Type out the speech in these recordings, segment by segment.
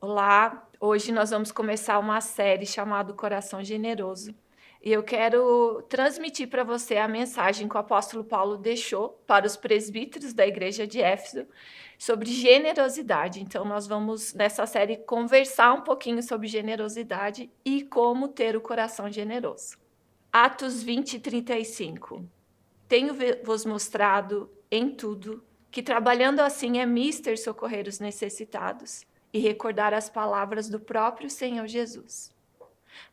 Olá, hoje nós vamos começar uma série chamada Coração Generoso. E eu quero transmitir para você a mensagem que o apóstolo Paulo deixou para os presbíteros da igreja de Éfeso sobre generosidade. Então, nós vamos, nessa série, conversar um pouquinho sobre generosidade e como ter o coração generoso. Atos 20, 35. Tenho-vos mostrado em tudo que trabalhando assim é mister socorrer os necessitados e recordar as palavras do próprio Senhor Jesus.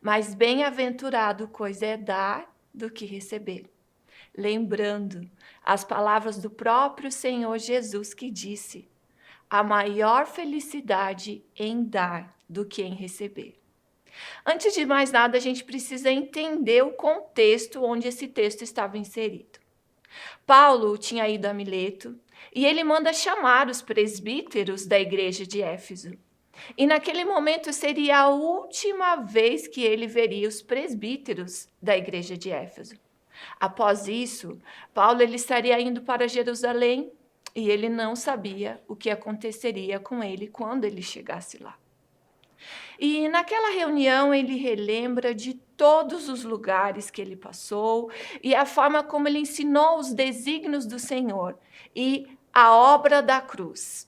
Mas bem-aventurado coisa é dar do que receber. Lembrando as palavras do próprio Senhor Jesus que disse: há maior felicidade em dar do que em receber. Antes de mais nada, a gente precisa entender o contexto onde esse texto estava inserido. Paulo tinha ido a Mileto e ele manda chamar os presbíteros da igreja de Éfeso. E naquele momento seria a última vez que ele veria os presbíteros da igreja de Éfeso. Após isso, Paulo ele estaria indo para Jerusalém e ele não sabia o que aconteceria com ele quando ele chegasse lá. E naquela reunião ele relembra de todos os lugares que ele passou e a forma como ele ensinou os desígnios do Senhor e a obra da cruz.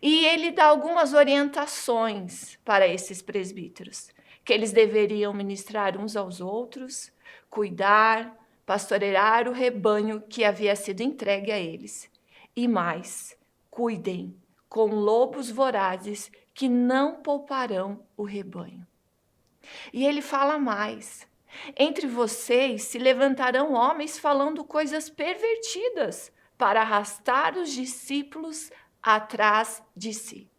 E ele dá algumas orientações para esses presbíteros, que eles deveriam ministrar uns aos outros, cuidar, pastorear o rebanho que havia sido entregue a eles. E mais, cuidem com lobos vorazes que não pouparão o rebanho. E ele fala mais: entre vocês se levantarão homens falando coisas pervertidas para arrastar os discípulos atrás de si.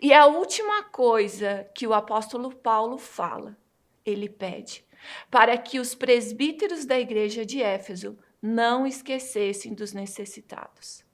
E a última coisa que o apóstolo Paulo fala, ele pede para que os presbíteros da igreja de Éfeso não esquecessem dos necessitados.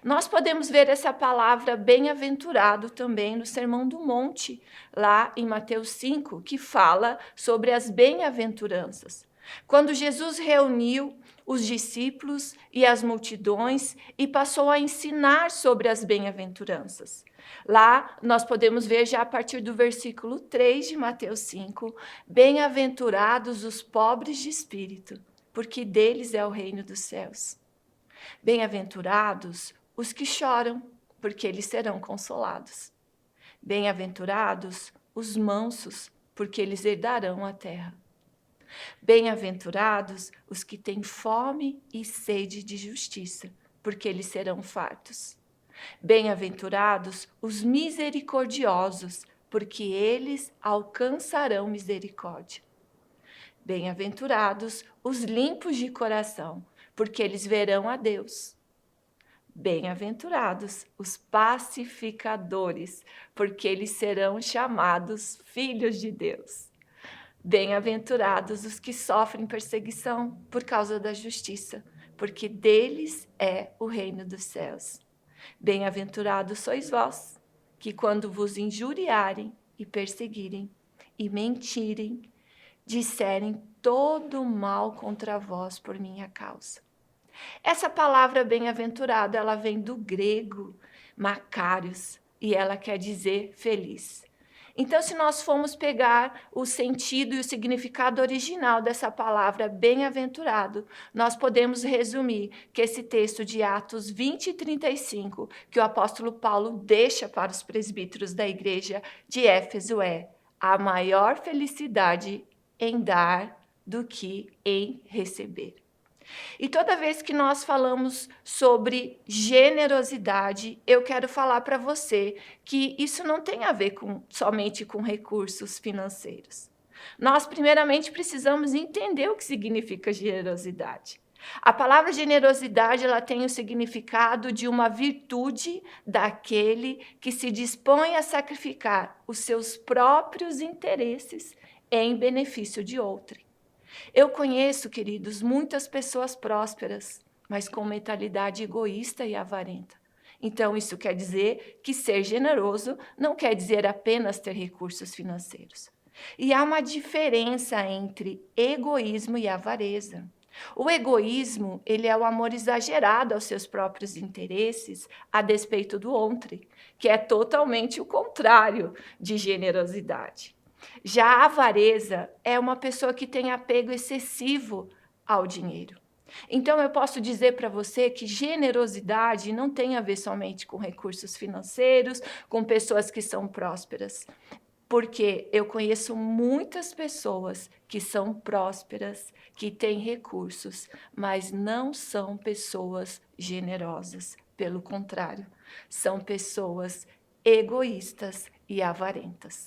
Nós podemos ver essa palavra bem-aventurado também no Sermão do Monte, lá em Mateus 5, que fala sobre as bem-aventuranças. Quando Jesus reuniu os discípulos e as multidões e passou a ensinar sobre as bem-aventuranças. Lá nós podemos ver já a partir do versículo 3 de Mateus 5, bem-aventurados os pobres de espírito, porque deles é o reino dos céus. Bem-aventurados os que choram, porque eles serão consolados. Bem-aventurados os mansos, porque eles herdarão a terra. Bem-aventurados os que têm fome e sede de justiça, porque eles serão fartos. Bem-aventurados os misericordiosos, porque eles alcançarão misericórdia. Bem-aventurados os limpos de coração, porque eles verão a Deus. Bem-aventurados os pacificadores, porque eles serão chamados filhos de Deus. Bem-aventurados os que sofrem perseguição por causa da justiça, porque deles é o reino dos céus. Bem-aventurados sois vós, que quando vos injuriarem e perseguirem e mentirem, disserem todo o mal contra vós por minha causa. Essa palavra bem-aventurado, ela vem do grego Macários e ela quer dizer feliz. Então, se nós formos pegar o sentido e o significado original dessa palavra bem-aventurado, nós podemos resumir que esse texto de Atos 20 e 35, que o apóstolo Paulo deixa para os presbíteros da igreja de Éfeso é: a maior felicidade em dar do que em receber. E toda vez que nós falamos sobre generosidade, eu quero falar para você que isso não tem a ver somente com recursos financeiros. Nós, primeiramente, precisamos entender o que significa generosidade. A palavra generosidade ela tem o significado de uma virtude daquele que se dispõe a sacrificar os seus próprios interesses em benefício de outrem. Eu conheço, queridos, muitas pessoas prósperas, mas com mentalidade egoísta e avarenta. Então, isso quer dizer que ser generoso não quer dizer apenas ter recursos financeiros. E há uma diferença entre egoísmo e avareza. O egoísmo, ele é o amor exagerado aos seus próprios interesses a despeito do outro, que é totalmente o contrário de generosidade. Já a avareza é uma pessoa que tem apego excessivo ao dinheiro. Então, eu posso dizer para você que generosidade não tem a ver somente com recursos financeiros, com pessoas que são prósperas. Porque eu conheço muitas pessoas que são prósperas, que têm recursos, mas não são pessoas generosas. Pelo contrário, são pessoas egoístas e avarentas.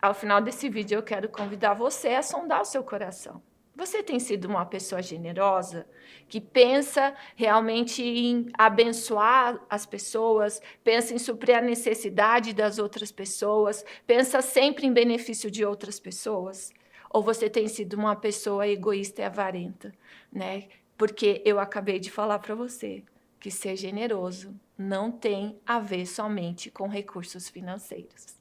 Ao final desse vídeo, eu quero convidar você a sondar o seu coração. Você tem sido uma pessoa generosa, que pensa realmente em abençoar as pessoas, pensa em suprir a necessidade das outras pessoas, pensa sempre em benefício de outras pessoas? Ou você tem sido uma pessoa egoísta e avarenta, né? Porque eu acabei de falar para você que ser generoso não tem a ver somente com recursos financeiros.